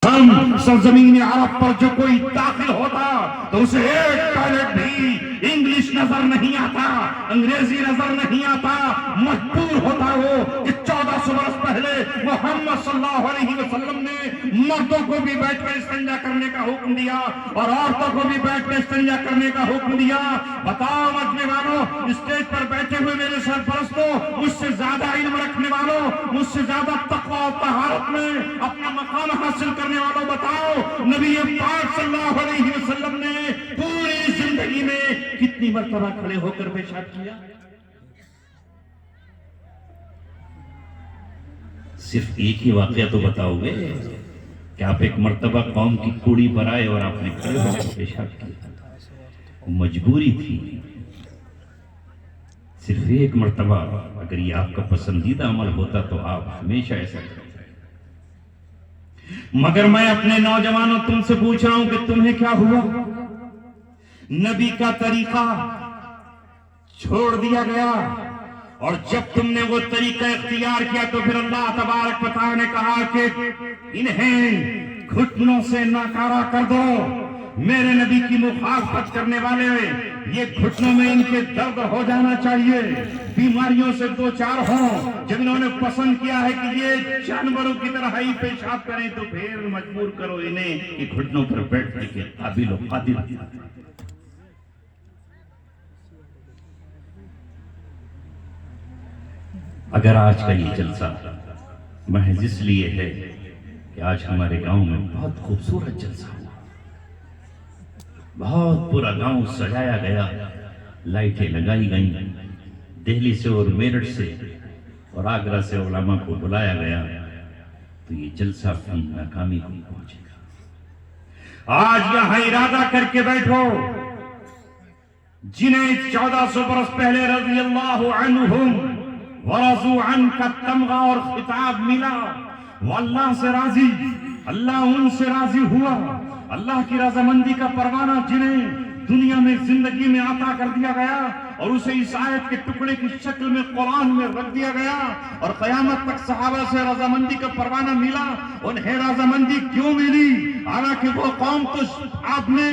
ہم سرزمین عرب پر جو کوئی داخل ہوتا تو اسے ایک ٹوائلٹ بھی انگلش نظر نہیں آتا، انگریزی نظر نہیں آتا، مجبور ہوتا وہ کہ 1400 برس پہلے محمد صلی اللہ علیہ وسلم نے مردوں کو بھی بیٹھ کر استنجا کرنے کا حکم دیا اور عورتوں کو بھی بیٹھ کر استنجا کرنے کا حکم دیا۔ بتاؤ مجمع والوں، اسٹیج پر بیٹھے ہوئے میرے سرپرستوں، مجھ سے زیادہ علم رکھنے والوں، مجھ سے زیادہ تقویٰ اور طہارت میں اپنا مقام حاصل کرنے والوں، بتاؤ نبی پاک صلی اللہ علیہ وسلم نے پوری زندگی میں کتنی مرتبہ کھڑے ہو کر پیشاب کیا؟ صرف ایک ہی واقعہ تو بتاؤ گے کہ آپ ایک مرتبہ قوم کی کوڑی پر آئے اور آپ نے کھڑے ہو کر پیشاب کیا؟ مجبوری تھی۔ صرف ایک مرتبہ اگر یہ آپ کا پسندیدہ عمل ہوتا تو آپ ہمیشہ ایسا کرتے۔ مگر میں اپنے نوجوانوں تم سے پوچھ رہا ہوں کہ تمہیں کیا ہوا؟ نبی کا طریقہ چھوڑ دیا گیا، اور جب تم نے وہ طریقہ اختیار کیا تو پھر اللہ تبارک و تعالی نے کہا کہ انہیں گھٹنوں سے ناکارہ کر دو۔ میرے نبی کی مخالفت کرنے والے یہ گھٹنوں میں ان کے درد ہو جانا چاہیے، بیماریوں سے دو چار ہوں۔ جب انہوں نے پسند کیا ہے کہ یہ جانوروں کی طرح ہی پیشاب کریں تو پھر مجبور کرو انہیں کہ گھٹنوں پر بیٹھنے کے قابل و قادر۔ اگر آج کا یہ جلسہ محض اس لیے ہے کہ آج ہمارے گاؤں میں بہت خوبصورت جلسہ ہوا، بہت پورا گاؤں سجایا گیا، لائٹیں لگائی گئیں، دہلی سے اور میرٹھ سے اور آگرہ سے علماء کو بلایا گیا، تو یہ جلسہ اپنی ناکامی کو پہنچے گا۔ آج یہاں ارادہ کر کے بیٹھو، جنہیں 1400 برس پہلے رضی اللہ عنہم ورضوا عنہ کا تمغہ اور خطاب ملا، وہ اللہ سے راضی، اللہ ان سے راضی ہوا، اللہ کی رضامندی کا پروانہ جنہیں دنیا میں زندگی میں عطا کر دیا گیا اور اسے اس آیت کے ٹکڑے کی شکل میں قرآن میں رکھ دیا گیا، اور قیامت تک صحابہ سے رضامندی کا پروانہ ملا۔ انہیں رضامندی کیوں ملی؟ حالانکہ وہ قوم تو آپ نے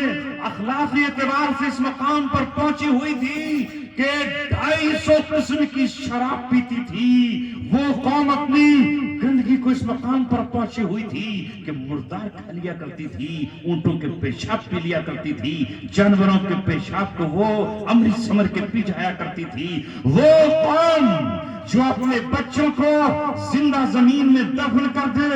اخلاقی اعتبار سے اس مقام پر پہنچی ہوئی تھی کہ 250 قسم کی شراب پیتی تھی، وہ قوم اپنی گندگی کو اس مقام پر پہنچی ہوئی تھی کہ مردار کھا لیا کرتی تھی، اونٹوں کے پیشاب پی لیا کرتی تھی، جانوروں کے پیشاب کو وہ امرت سمر کے پی جایا کرتی تھی۔ وہ قوم جو اپنے بچوں کو زندہ زمین میں دفن کر دے،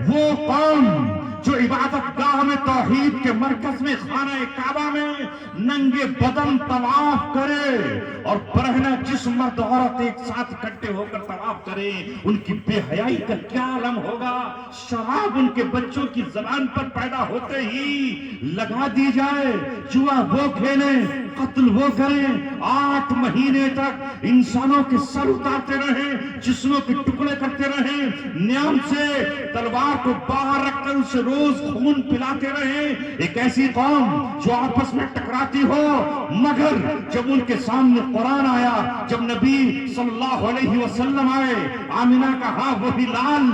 وہ قوم جو عبادت گاہ میں توحید کے مرکز میں خانہ کعبہ میں ننگے بدن طواف کرے اور برہنہ جسم مرد عورت ایک ساتھ اکٹھے ہو کر طواف کرے، ان کی بے حیائی کا کیا عالم ہوگا؟ شراب ان کے بچوں کی زبان پر پیدا ہوتے ہی لگا دی جائے، جوا وہ کھیلیں، قتل وہ کریں، 8 مہینے تک انسانوں کے سر اتارتے رہیں، جسموں کے ٹکڑے کرتے رہیں، نیام سے تلوار کو باہر رکھ کر اسے روز خون پلاتے رہیں۔ ایک ایسی قوم جو آپس میں ٹکراتی ہو، مگر جب ان کے سامنے قرآن آیا، جب نبی صلی اللہ علیہ وسلم آئے، آمینہ کا ہاں وہی لال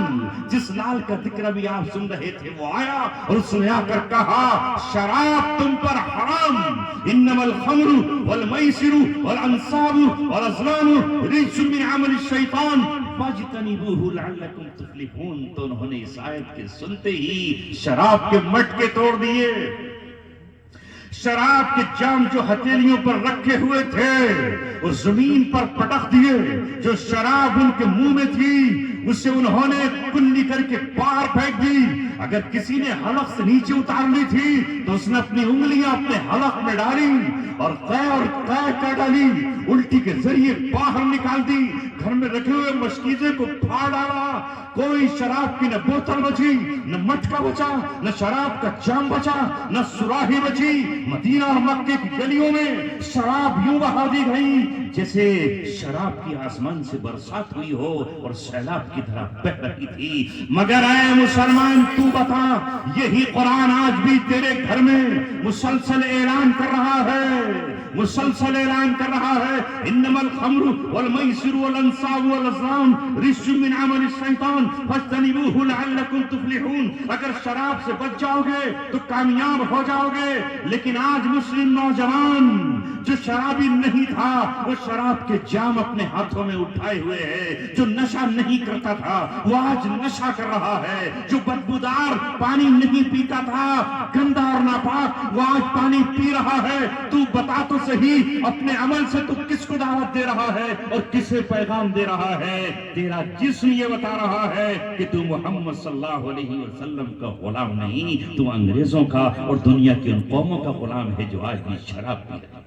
جس لال کا ذکر بھی آپ سن رہے تھے وہ آیا اور اس نے آ کر کہا شراب تم پر حرام، انما الخمر والمیسر والانصاب والازلام رجس من عمل الشیطان فاجتنبوه لعلکم تفلحون۔ تو انہوں نے اس آیت کے سنتے ہی شراب کے مٹکے توڑ دیے، شراب کے جام جو ہتھیلیوں پر رکھے ہوئے تھے وہ زمین پر پٹخ دیے، جو شراب ان کے منہ میں تھی اسے انہوں نے کنی کر کے باہر پھینک دی۔ اگر کسی نے حلق سے نیچے اتارنی تھی تو اس نے اپنی انگلیاں اپنے حلق میں ڈالی اور قے ڈالی، الٹی کے ذریعے باہر نکال دی، گھر میں رکھے ہوئے مشکیزے کو پھاڑ ڈالا۔ کوئی شراب کی نہ بوتل بچی، نہ مٹکا بچا، نہ شراب کا جام بچا، نہ سراہی بچی۔ مدینہ اور مکے کی گلیوں میں شراب یوں بہا دی گئی جیسے شراب کی آسمان سے برسات ہوئی ہو اور سیلاب کی طرح بہہ رہی تھی۔ مگر اے مسلمان تو بتا، یہی قرآن آج بھی تیرے گھر میں مسلسل اعلان کر رہا ہے، مسلسل اعلان کر رہا ہے انما الخمر والمیسر والانصاب والانصاب والازلام رجس من عمل الشیطان فاجتنبوه لعلکم تفلحون. اگر شراب سے بچ جاؤ گے تو کامیاب ہو جاؤ گے. لیکن آج مسلم نوجوان جو شرابی نہیں تھا وہ شراب کے جام اپنے ہاتھوں میں اٹھائے ہوئے ہے. جو نشہ نہیں کرتا تھا وہ آج نشہ کر رہا ہے. جو بدبودار پانی نہیں پیتا تھا گندا اور ناپاک وہ آج پانی پی رہا ہے. تو بتا تو صحیح اپنے عمل سے تو کس کو دعوت دے رہا ہے اور کسے پیغام دے رہا ہے؟ تیرا جسم یہ بتا رہا ہے کہ تو محمد صلی اللہ علیہ وسلم کا غلام نہیں، تو انگریزوں کا اور دنیا کی ان قوموں کا غلام ہے جو آج بھی شراب پی رہے ہیں.